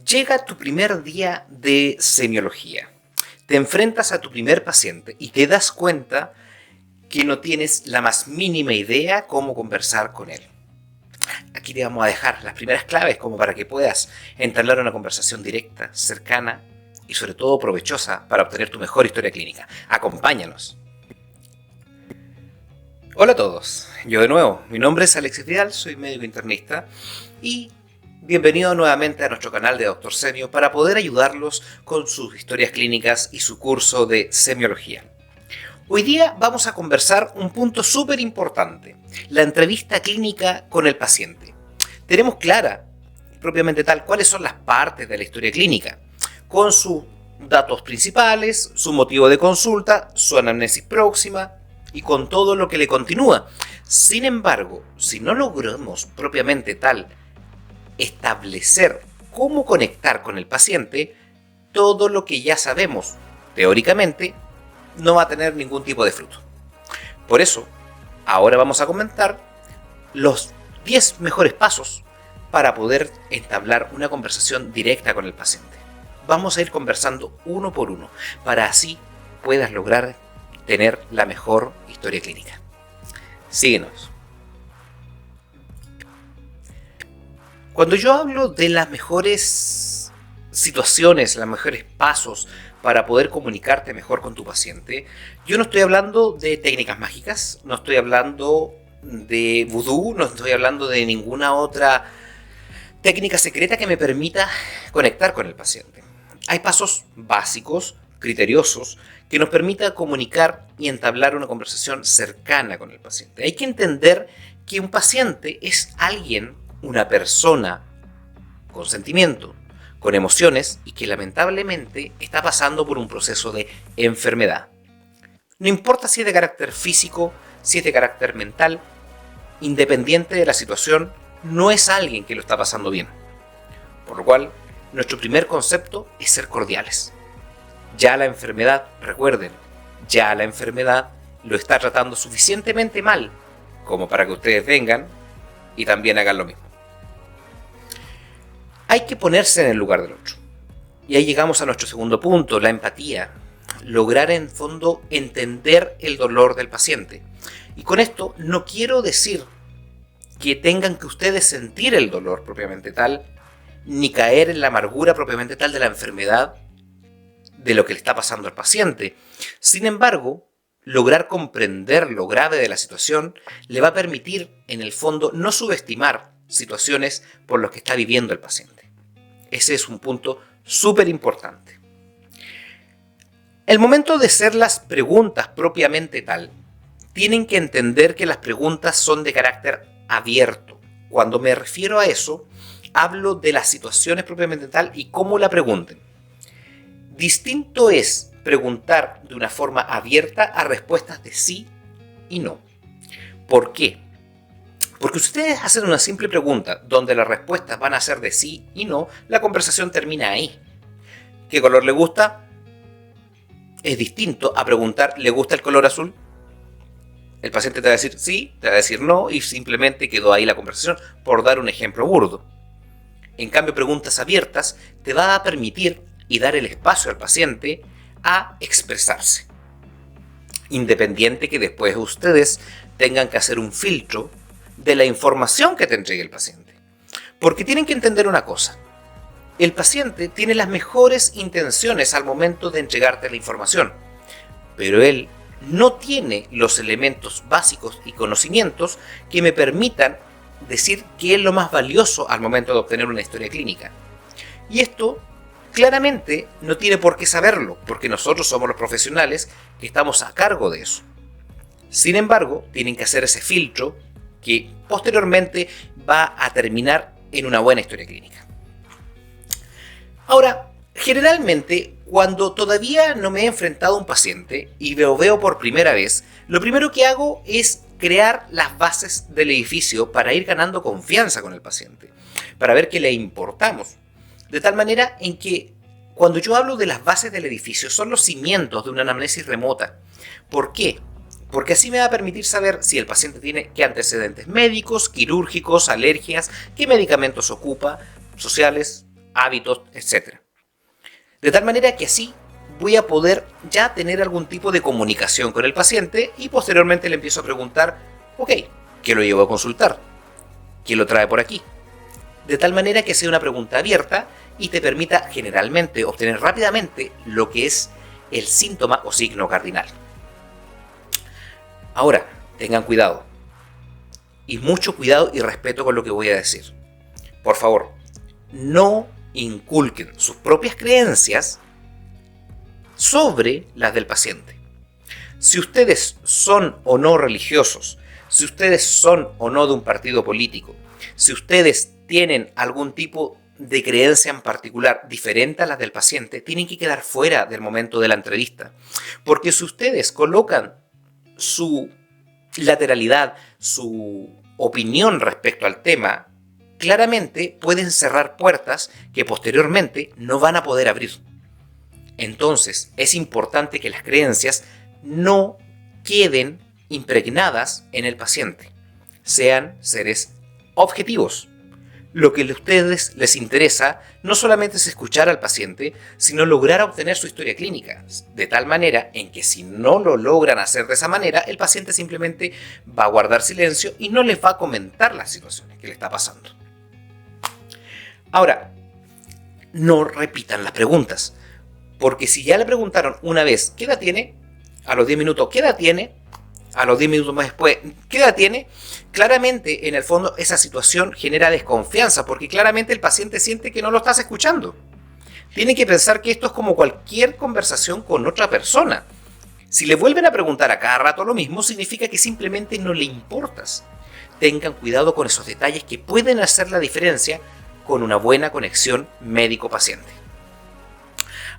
Llega tu primer día de semiología. Te enfrentas a tu primer paciente y te das cuenta que no tienes la más mínima idea cómo conversar con él. Aquí te vamos a dejar las primeras claves como para que puedas entablar una conversación directa, cercana y sobre todo provechosa para obtener tu mejor historia clínica. Acompáñanos. Hola a todos, yo de nuevo, mi nombre es Alexis Vidal, soy médico internista y bienvenido nuevamente a nuestro canal de Dr. Semio para poder ayudarlos con sus historias clínicas y su curso de semiología. Hoy día vamos a conversar un punto súper importante, la entrevista clínica con el paciente. Tenemos clara, propiamente tal, cuáles son las partes de la historia clínica, con sus datos principales, su motivo de consulta, su anamnesis próxima y con todo lo que le continúa. Sin embargo, si no logramos propiamente tal establecer cómo conectar con el paciente, todo lo que ya sabemos teóricamente no va a tener ningún tipo de fruto. Por eso, ahora vamos a comentar los 10 mejores pasos para poder entablar una conversación directa con el paciente. Vamos a ir conversando uno por uno, para así puedas lograr tener la mejor historia clínica. Síguenos. Cuando yo hablo de las mejores situaciones, los mejores pasos para poder comunicarte mejor con tu paciente, yo no estoy hablando de técnicas mágicas, no estoy hablando de vudú, no estoy hablando de ninguna otra técnica secreta que me permita conectar con el paciente. Hay pasos básicos, criteriosos, que nos permita comunicar y entablar una conversación cercana con el paciente. Hay que entender que un paciente es alguien, una persona con sentimiento, con emociones y que lamentablemente está pasando por un proceso de enfermedad. No importa si es de carácter físico, si es de carácter mental, independiente de la situación, no es alguien que lo está pasando bien. Por lo cual, nuestro primer concepto es ser cordiales. Ya la enfermedad, recuerden, ya la enfermedad lo está tratando suficientemente mal como para que ustedes vengan y también hagan lo mismo. Hay que ponerse en el lugar del otro. Y ahí llegamos a nuestro segundo punto, la empatía. Lograr en fondo entender el dolor del paciente. Y con esto no quiero decir que tengan que ustedes sentir el dolor propiamente tal, ni caer en la amargura propiamente tal de la enfermedad, de lo que le está pasando al paciente. Sin embargo, lograr comprender lo grave de la situación le va a permitir, en el fondo, no subestimar situaciones por las que está viviendo el paciente. Ese es un punto súper importante. El momento de hacer las preguntas propiamente tal, tienen que entender que las preguntas son de carácter abierto. Cuando me refiero a eso, hablo de las situaciones propiamente tal y cómo la pregunten. Distinto es preguntar de una forma abierta a respuestas de sí y no. ¿Por qué? Porque si ustedes hacen una simple pregunta donde las respuestas van a ser de sí y no, la conversación termina ahí. ¿Qué color le gusta? Es distinto a preguntar, ¿le gusta el color azul? El paciente te va a decir sí, te va a decir no y simplemente quedó ahí la conversación, por dar un ejemplo burdo. En cambio, preguntas abiertas te va a permitir y dar el espacio al paciente a expresarse. Independiente que después ustedes tengan que hacer un filtro de la información que te entregue el paciente. Porque tienen que entender una cosa. El paciente tiene las mejores intenciones al momento de entregarte la información, pero él no tiene los elementos básicos y conocimientos que me permitan decir qué es lo más valioso al momento de obtener una historia clínica. Y esto claramente no tiene por qué saberlo, porque nosotros somos los profesionales que estamos a cargo de eso. Sin embargo, tienen que hacer ese filtro que posteriormente va a terminar en una buena historia clínica. Ahora, generalmente, cuando todavía no me he enfrentado a un paciente y lo veo por primera vez, lo primero que hago es crear las bases del edificio para ir ganando confianza con el paciente, para ver que le importamos. De tal manera en que cuando yo hablo de las bases del edificio son los cimientos de una anamnesis remota. ¿Por qué? Porque así me va a permitir saber si el paciente tiene qué antecedentes médicos, quirúrgicos, alergias, qué medicamentos ocupa, sociales, hábitos, etc. De tal manera que así voy a poder ya tener algún tipo de comunicación con el paciente y posteriormente le empiezo a preguntar, ok, ¿qué lo llevó a consultar? ¿Qué lo trae por aquí? De tal manera que sea una pregunta abierta y te permita generalmente obtener rápidamente lo que es el síntoma o signo cardinal. Ahora, tengan cuidado. Y mucho cuidado y respeto con lo que voy a decir. Por favor, no inculquen sus propias creencias sobre las del paciente. Si ustedes son o no religiosos, si ustedes son o no de un partido político, si ustedes tienen algún tipo de creencia en particular diferente a las del paciente, tienen que quedar fuera del momento de la entrevista. Porque si ustedes colocan su lateralidad, su opinión respecto al tema, claramente pueden cerrar puertas que posteriormente no van a poder abrir. Entonces, es importante que las creencias no queden impregnadas en el paciente. Sean seres objetivos. Lo que a ustedes les interesa no solamente es escuchar al paciente, sino lograr obtener su historia clínica, de tal manera en que si no lo logran hacer de esa manera, el paciente simplemente va a guardar silencio y no les va a comentar las situaciones que le está pasando. Ahora, no repitan las preguntas. Porque si ya le preguntaron una vez, ¿qué edad tiene? A los 10 minutos, ¿qué edad tiene? A los 10 minutos más después, ¿qué edad tiene? Claramente, en el fondo, esa situación genera desconfianza, porque claramente el paciente siente que no lo estás escuchando. Tiene que pensar que esto es como cualquier conversación con otra persona. Si le vuelven a preguntar a cada rato lo mismo, significa que simplemente no le importas. Tengan cuidado con esos detalles que pueden hacer la diferencia con una buena conexión médico-paciente.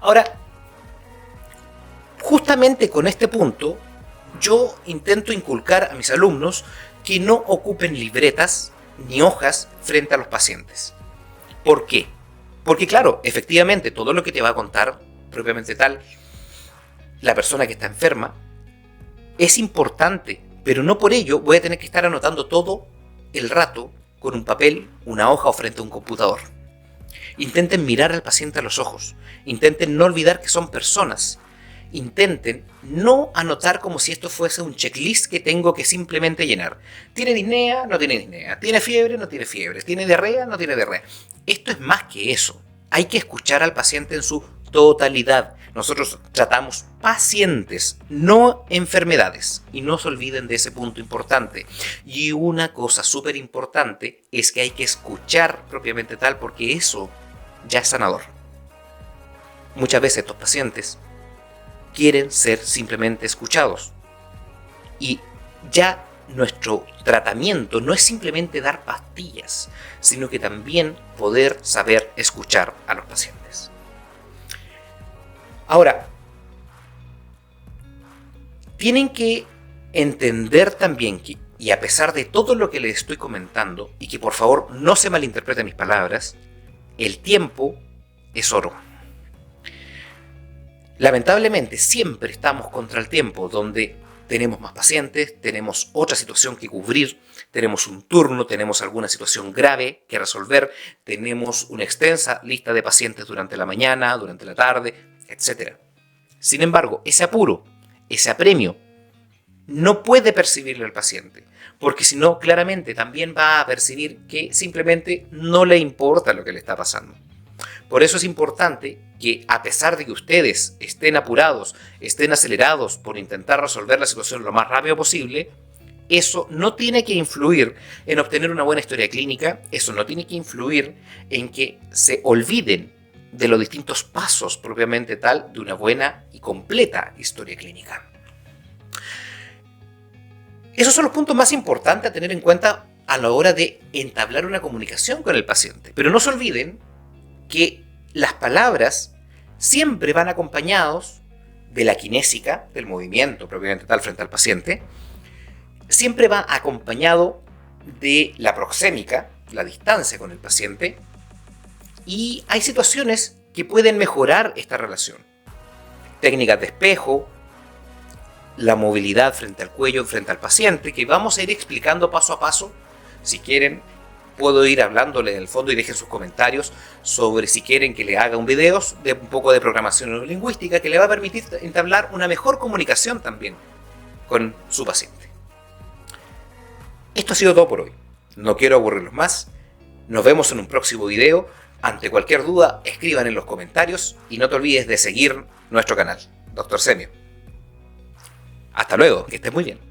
Ahora, justamente con este punto, yo intento inculcar a mis alumnos que no ocupen libretas ni hojas frente a los pacientes. ¿Por qué? Porque claro, efectivamente, todo lo que te va a contar, propiamente tal, la persona que está enferma, es importante, pero no por ello voy a tener que estar anotando todo el rato con un papel, una hoja o frente a un computador. Intenten mirar al paciente a los ojos. Intenten no olvidar que son personas. Intenten no anotar como si esto fuese un checklist que tengo que simplemente llenar. ¿Tiene disnea? No tiene disnea. ¿Tiene fiebre? No tiene fiebre. ¿Tiene diarrea? No tiene diarrea. Esto es más que eso. Hay que escuchar al paciente en su totalidad. Nosotros tratamos pacientes, no enfermedades. Y no se olviden de ese punto importante. Y una cosa súper importante es que hay que escuchar propiamente tal, porque eso ya es sanador. Muchas veces estos pacientes quieren ser simplemente escuchados. Y ya nuestro tratamiento no es simplemente dar pastillas, sino que también poder saber escuchar a los pacientes. Ahora, tienen que entender también que, y a pesar de todo lo que les estoy comentando, y que por favor no se malinterpreten mis palabras, el tiempo es oro. Lamentablemente siempre estamos contra el tiempo, donde tenemos más pacientes, tenemos otra situación que cubrir, tenemos un turno, tenemos alguna situación grave que resolver, tenemos una extensa lista de pacientes durante la mañana, durante la tarde, etc. Sin embargo, ese apuro, ese apremio, no puede percibirlo el paciente, porque si no, claramente también va a percibir que simplemente no le importa lo que le está pasando. Por eso es importante que, a pesar de que ustedes estén apurados, estén acelerados por intentar resolver la situación lo más rápido posible, eso no tiene que influir en obtener una buena historia clínica, eso no tiene que influir en que se olviden de los distintos pasos propiamente tal de una buena y completa historia clínica. Esos son los puntos más importantes a tener en cuenta a la hora de entablar una comunicación con el paciente. Pero no se olviden que las palabras siempre van acompañados de la kinésica, del movimiento propiamente tal frente al paciente, siempre va acompañado de la proxémica, la distancia con el paciente, y hay situaciones que pueden mejorar esta relación. Técnicas de espejo, la movilidad frente al cuello, frente al paciente, que vamos a ir explicando paso a paso. Si quieren, puedo ir hablándole en el fondo y dejen sus comentarios sobre si quieren que le haga un video de un poco de programación neurolingüística que le va a permitir entablar una mejor comunicación también con su paciente. Esto ha sido todo por hoy. No quiero aburrirlos más. Nos vemos en un próximo video. Ante cualquier duda, escriban en los comentarios y no te olvides de seguir nuestro canal, Dr. Semio. Hasta luego, que estés muy bien.